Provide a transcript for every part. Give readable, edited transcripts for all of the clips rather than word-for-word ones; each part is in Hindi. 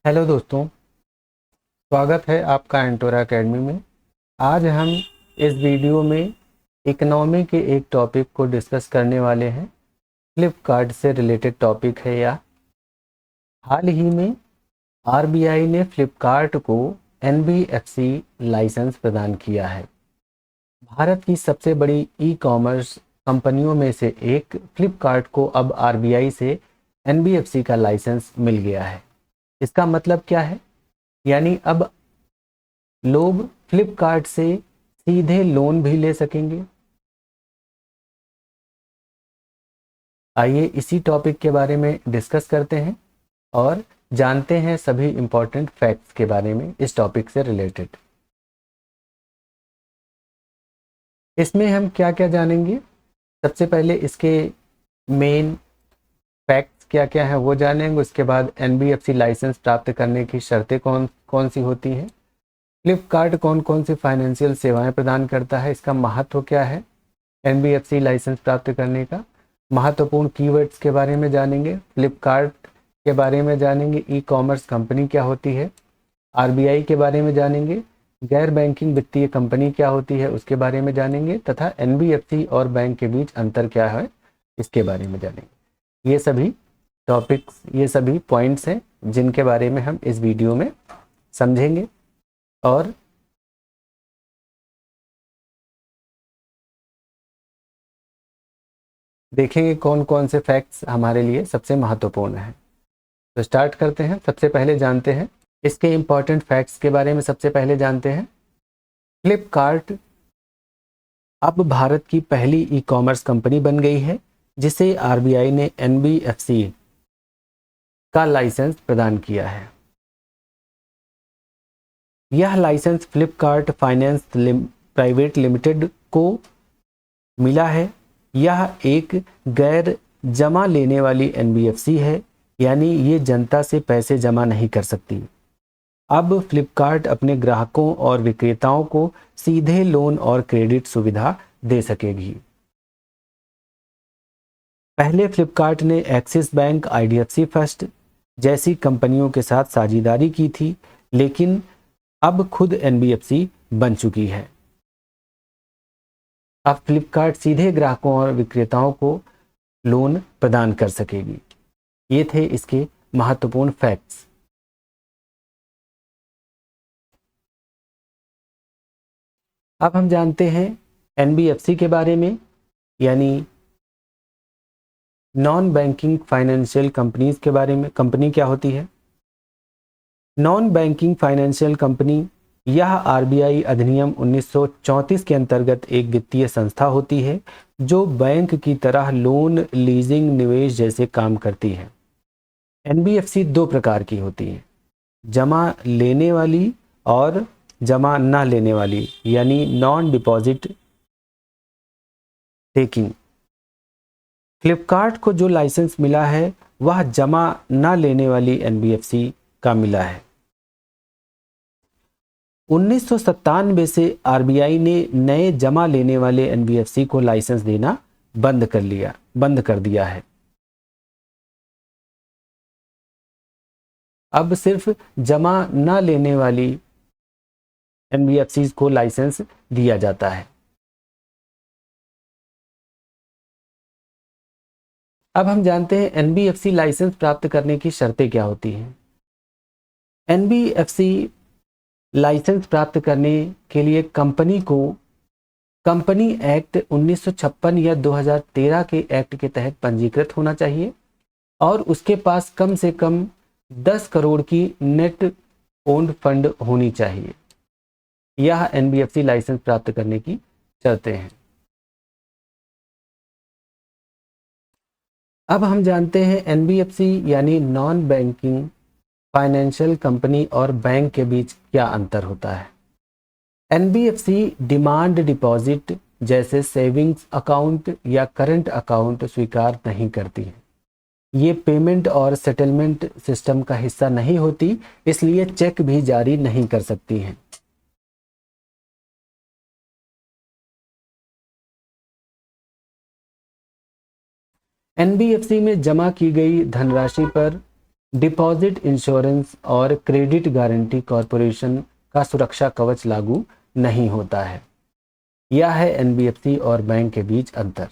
हेलो दोस्तों, स्वागत है आपका एंटोरा एकेडमी में। आज हम इस वीडियो में इकोनॉमी के एक टॉपिक को डिस्कस करने वाले हैं। फ्लिपकार्ट से रिलेटेड टॉपिक है। या हाल ही में आरबीआई ने फ्लिपकार्ट को एनबीएफसी लाइसेंस प्रदान किया है। भारत की सबसे बड़ी ई कॉमर्स कंपनियों में से एक फ्लिपकार्ट को अब आरबीआई से एनबीएफसी का लाइसेंस मिल गया है। इसका मतलब क्या है? यानी अब लोग फ्लिपकार्ट से सीधे लोन भी ले सकेंगे। आइए इसी टॉपिक के बारे में डिस्कस करते हैं और जानते हैं सभी इंपॉर्टेंट फैक्ट्स के बारे में इस टॉपिक से रिलेटेड। इसमें हम क्या क्या जानेंगे? सबसे पहले इसके मेन फैक्ट्स क्या क्या हैं वो जानेंगे। उसके बाद एनबीएफसी लाइसेंस प्राप्त करने की शर्तें कौन कौन सी होती हैं। फ्लिपकार्ट कौन कौन सी फाइनेंशियल सेवाएं प्रदान करता है, इसका महत्व क्या है, एनबीएफसी लाइसेंस प्राप्त करने का महत्वपूर्ण कीवर्ड्स के बारे में जानेंगे। फ्लिपकार्ट के बारे में जानेंगे। ई कॉमर्स कंपनी क्या होती है, आरबीआई के बारे में जानेंगे। गैर बैंकिंग वित्तीय कंपनी क्या होती है उसके बारे में जानेंगे, तथा एनबीएफसी और बैंक के बीच अंतर क्या है इसके बारे में जानेंगे। ये सभी टॉपिक्स, ये सभी पॉइंट्स हैं जिनके बारे में हम इस वीडियो में समझेंगे और देखेंगे कौन कौन से फैक्ट्स हमारे लिए सबसे महत्वपूर्ण हैं। तो स्टार्ट करते हैं। सबसे पहले जानते हैं इसके इंपॉर्टेंट फैक्ट्स के बारे में। सबसे पहले जानते हैं फ्लिपकार्ट अब भारत की पहली ई कॉमर्स कंपनी बन गई है जिसे आरबीआई ने एनबीएफसी का लाइसेंस प्रदान किया है। यह license Flipkart finance private limited को मिला है। यह एक गैर जमा लेने वाली एनबीएफसी है, यानी ये जनता से पैसे जमा नहीं कर सकती। अब फ्लिपकार्ट अपने ग्राहकों और विक्रेताओं को सीधे लोन और क्रेडिट सुविधा दे सकेगी। पहले फ्लिपकार्ट ने एक्सिस बैंक, आईडीएफसी फर्स्ट जैसी कंपनियों के साथ साझेदारी की थी, लेकिन अब खुद एनबीएफसी बन चुकी है। अब फ्लिपकार्ट सीधे ग्राहकों और विक्रेताओं को लोन प्रदान कर सकेगी। ये थे इसके महत्वपूर्ण फैक्ट्स। अब हम जानते हैं एनबीएफसी के बारे में, यानी नॉन बैंकिंग फाइनेंशियल कंपनीज के बारे में। कंपनी क्या होती है? नॉन बैंकिंग फाइनेंशियल कंपनी यह आरबीआई अधिनियम 1934 के अंतर्गत एक वित्तीय संस्था होती है जो बैंक की तरह लोन, लीजिंग, निवेश जैसे काम करती है। एनबीएफसी दो प्रकार की होती है, जमा लेने वाली और जमा न लेने वाली, यानी नॉन डिपॉजिट टेकिंग। फ्लिपकार्ट को जो लाइसेंस मिला है वह जमा न लेने वाली एनबीएफसी का मिला है। 1997 से आरबीआई ने नए जमा लेने वाले एनबीएफसी को लाइसेंस देना बंद कर दिया है। अब सिर्फ जमा न लेने वाली एनबीएफसी को लाइसेंस दिया जाता है। अब हम जानते हैं एनबीएफसी लाइसेंस प्राप्त करने की शर्तें क्या होती हैं। एनबीएफसी लाइसेंस प्राप्त करने के लिए कंपनी को कंपनी एक्ट 1956 या 2013 के एक्ट के तहत पंजीकृत होना चाहिए और उसके पास कम से कम 10 करोड़ की नेट ओन्ड फंड होनी चाहिए। यह एनबीएफसी लाइसेंस प्राप्त करने की शर्तें हैं। अब हम जानते हैं एनबीएफसी यानी नॉन बैंकिंग फाइनेंशियल कंपनी और बैंक के बीच क्या अंतर होता है। एनबीएफसी डिमांड डिपॉजिट जैसे सेविंग्स अकाउंट या करंट अकाउंट स्वीकार नहीं करती है। ये पेमेंट और सेटलमेंट सिस्टम का हिस्सा नहीं होती, इसलिए चेक भी जारी नहीं कर सकती हैं। एनबीएफसी में जमा की गई धनराशि पर डिपॉजिट इंश्योरेंस और क्रेडिट गारंटी कॉरपोरेशन का सुरक्षा कवच लागू नहीं होता है। यह है एनबीएफसी और बैंक के बीच अंतर।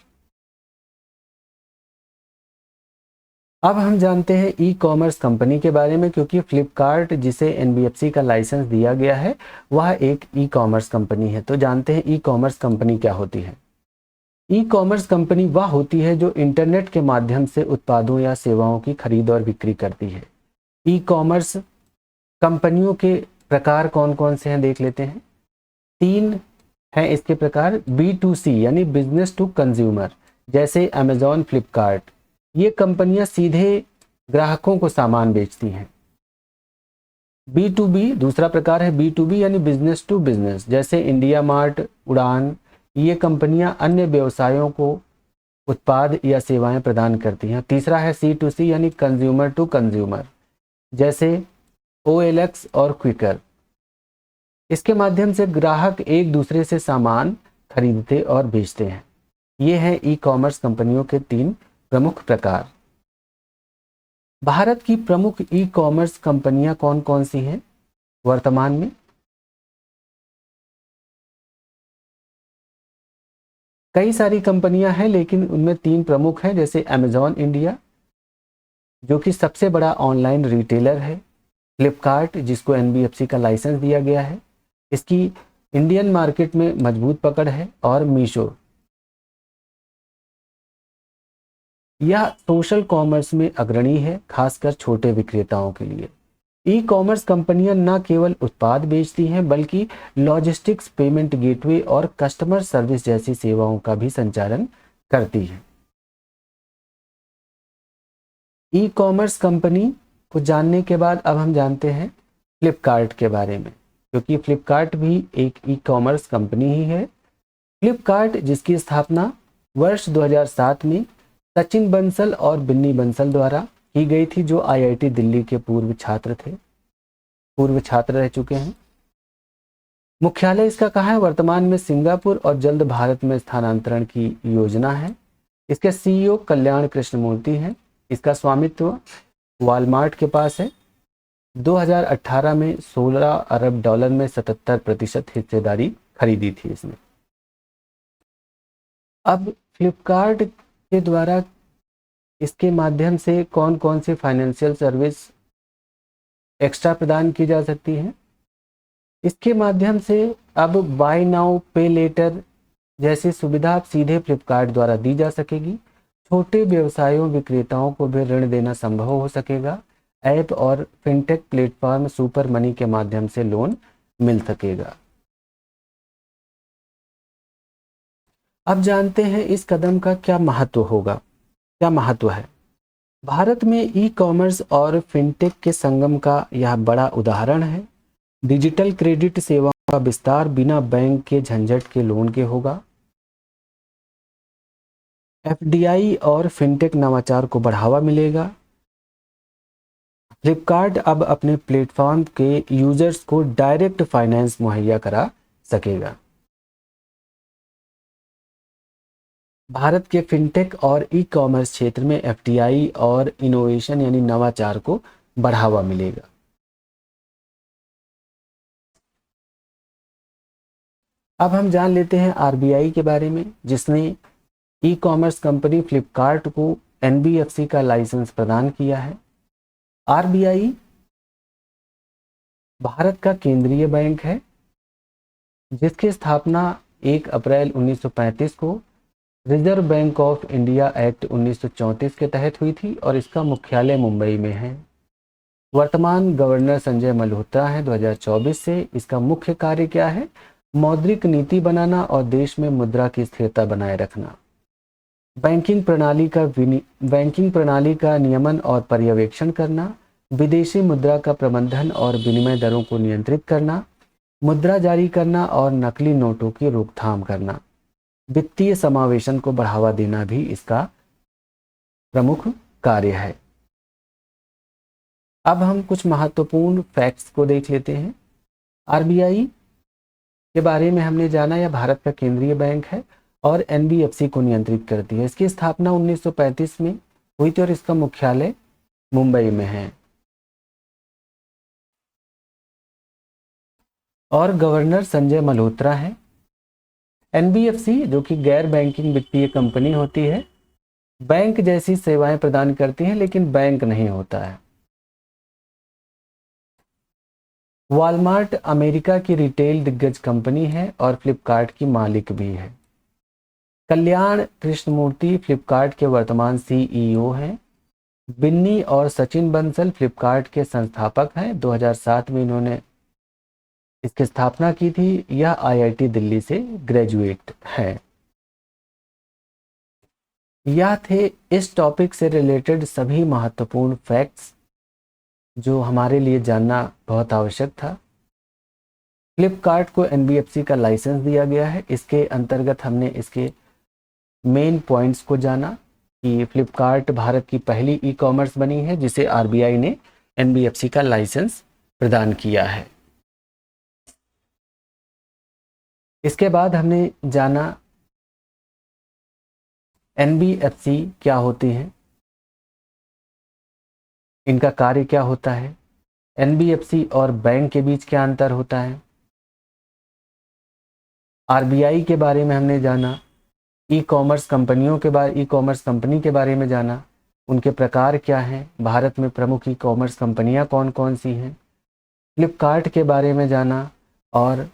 अब हम जानते हैं ई कॉमर्स कंपनी के बारे में, क्योंकि फ्लिपकार्ट जिसे एनबीएफसी का लाइसेंस दिया गया है वह एक ई कॉमर्स कंपनी है। तो जानते हैं ई कॉमर्स कंपनी क्या होती है। ई कॉमर्स कंपनी वह होती है जो इंटरनेट के माध्यम से उत्पादों या सेवाओं की खरीद और बिक्री करती है। ई कॉमर्स कंपनियों के प्रकार कौन कौन से हैं देख लेते हैं। 3 हैं इसके प्रकार। B2C यानी बिजनेस टू कंज्यूमर, जैसे अमेजॉन, फ्लिपकार्ट, ये कंपनियां सीधे ग्राहकों को सामान बेचती हैं। B2B दूसरा प्रकार है। B2B यानी बिजनेस टू बिजनेस, जैसे इंडिया मार्ट, उड़ान, ये कंपनियां अन्य व्यवसायों को उत्पाद या सेवाएं प्रदान करती हैं। तीसरा है C2C यानी कंज्यूमर टू कंज्यूमर, जैसे OLX और क्विकर। इसके माध्यम से ग्राहक एक दूसरे से सामान खरीदते और बेचते हैं। ये हैं ई कॉमर्स कंपनियों के 3 प्रमुख प्रकार। भारत की प्रमुख ई कॉमर्स कंपनियां कौन कौन सी हैं वर्तमान में। कई सारी कंपनियां हैं, लेकिन उनमें 3 प्रमुख हैं, जैसे अमेजॉन इंडिया जो कि सबसे बड़ा ऑनलाइन रिटेलर है, फ्लिपकार्ट जिसको एनबीएफसी का लाइसेंस दिया गया है, इसकी इंडियन मार्केट में मजबूत पकड़ है, और मीशो। यह सोशल कॉमर्स में अग्रणी है, खासकर छोटे विक्रेताओं के लिए। ई कॉमर्स कंपनियां न केवल उत्पाद बेचती हैं बल्कि लॉजिस्टिक्स, पेमेंट गेटवे और कस्टमर सर्विस जैसी सेवाओं का भी संचालन करती हैं। ई कॉमर्स कंपनी को जानने के बाद अब हम जानते हैं फ्लिपकार्ट के बारे में, क्योंकि फ्लिपकार्ट भी एक ई कॉमर्स कंपनी ही है। फ्लिपकार्ट जिसकी स्थापना वर्ष 2007 में सचिन बंसल और बिन्नी बंसल द्वारा की गई थी, जो आईआईटी दिल्ली के पूर्व छात्र रह चुके हैं। मुख्यालय इसका कहाँ है, वर्तमान में सिंगापुर, और जल्द भारत में स्थानांतरण की योजना है। इसके सीईओ कल्याण कृष्णमूर्ति हैं। इसका स्वामित्व वॉलमार्ट के पास है। 2018 में $16 अरब में 77% हिस्सेदारी खरीदी थी इसने। अब फ्लिपकार्ट के द्वारा इसके माध्यम से कौन कौन सी फाइनेंशियल सर्विस एक्स्ट्रा प्रदान की जा सकती है। इसके माध्यम से अब बाय नाउ पे लेटर जैसी सुविधा अब सीधे फ्लिपकार्ट द्वारा दी जा सकेगी। छोटे व्यवसायों, विक्रेताओं को भी ऋण देना संभव हो सकेगा। ऐप और फिनटेक प्लेटफॉर्म सुपर मनी के माध्यम से लोन मिल सकेगा। अब जानते हैं इस कदम का क्या महत्व है। भारत में ई कॉमर्स और फिनटेक के संगम का यह बड़ा उदाहरण है। डिजिटल क्रेडिट सेवाओं का विस्तार बिना बैंक के झंझट के लोन के होगा। एफडीआई और फिनटेक नवाचार को बढ़ावा मिलेगा। फ्लिपकार्ट अब अपने प्लेटफॉर्म के यूजर्स को डायरेक्ट फाइनेंस मुहैया करा सकेगा। भारत के फिनटेक और ई कॉमर्स क्षेत्र में एफडीआई और इनोवेशन यानी नवाचार को बढ़ावा मिलेगा। अब हम जान लेते हैं आरबीआई के बारे में, जिसने ई कॉमर्स कंपनी फ्लिपकार्ट को एनबीएफसी का लाइसेंस प्रदान किया है। आरबीआई भारत का केंद्रीय बैंक है, जिसकी स्थापना 1 अप्रैल 1935 को reserve bank of India act 1934 के तहत हुई थी, और इसका मुख्यालय मुंबई में है। वर्तमान गवर्नर संजय मल्होत्रा हैं 2024 से। इसका मुख्य कार्य क्या है, मौद्रिक नीति बनाना और देश में मुद्रा की स्थिरता बनाए रखना, बैंकिंग प्रणाली का नियमन और पर्यवेक्षण करना, विदेशी मुद्रा का प्रबंधन और विनिमय दरों को नियंत्रित करना, मुद्रा जारी करना और नकली नोटों की रोकथाम करना, वित्तीय समावेशन को बढ़ावा देना भी इसका प्रमुख कार्य है। अब हम कुछ महत्वपूर्ण फैक्ट्स को देख लेते हैं। आरबीआई के बारे में हमने जाना, यह भारत का केंद्रीय बैंक है और एनबीएफसी को नियंत्रित करती है। इसकी स्थापना 1935 में हुई थी और इसका मुख्यालय मुंबई में है। और गवर्नर संजय मल्होत्रा हैं। एनबीएफसी जो कि गैर बैंकिंग वित्तीय कंपनी होती है, बैंक जैसी सेवाएं प्रदान करती हैं लेकिन बैंक नहीं होता है। वॉलमार्ट अमेरिका की रिटेल दिग्गज कंपनी है और फ्लिपकार्ट की मालिक भी है। कल्याण कृष्णमूर्ति फ्लिपकार्ट के वर्तमान सीईओ हैं। बिन्नी और सचिन बंसल फ्लिपकार्ट के संस्थापक हैं। 2007 में इन्होंने इसकी स्थापना की थी। यह आईआईटी दिल्ली से ग्रेजुएट है। यह थे इस टॉपिक से रिलेटेड सभी महत्वपूर्ण फैक्ट्स जो हमारे लिए जानना बहुत आवश्यक था। फ्लिपकार्ट को एनबीएफसी का लाइसेंस दिया गया है। इसके अंतर्गत हमने इसके मेन पॉइंट्स को जाना कि फ्लिपकार्ट भारत की पहली ई कॉमर्स बनी है जिसे आरबीआई ने एनबीएफसी का लाइसेंस प्रदान किया है। इसके बाद हमने जाना एनबीएफसी क्या होती हैं, इनका कार्य क्या होता है, एनबीएफसी और बैंक के बीच क्या अंतर होता है। आरबीआई के बारे में हमने जाना, ई कॉमर्स कंपनी के बारे में जाना, उनके प्रकार क्या हैं, भारत में प्रमुख ई कॉमर्स कंपनियां कौन कौन सी हैं, फ्लिपकार्ट के बारे में जाना और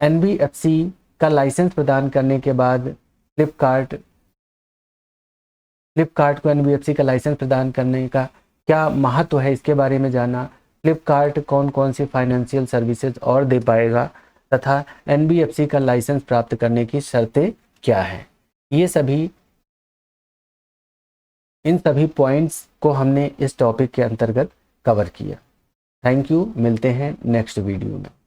एनबीएफसी का लाइसेंस प्रदान करने के बाद फ्लिपकार्ट को एनबीएफसी का लाइसेंस प्रदान करने का क्या महत्व है इसके बारे में जाना। फ्लिपकार्ट कौन कौन सी फाइनेंशियल सर्विसेज और दे पाएगा तथा एनबीएफसी का लाइसेंस प्राप्त करने की शर्तें क्या है। इन सभी पॉइंट्स को हमने इस टॉपिक के अंतर्गत कवर किया। Thank you. मिलते हैं नेक्स्ट वीडियो में।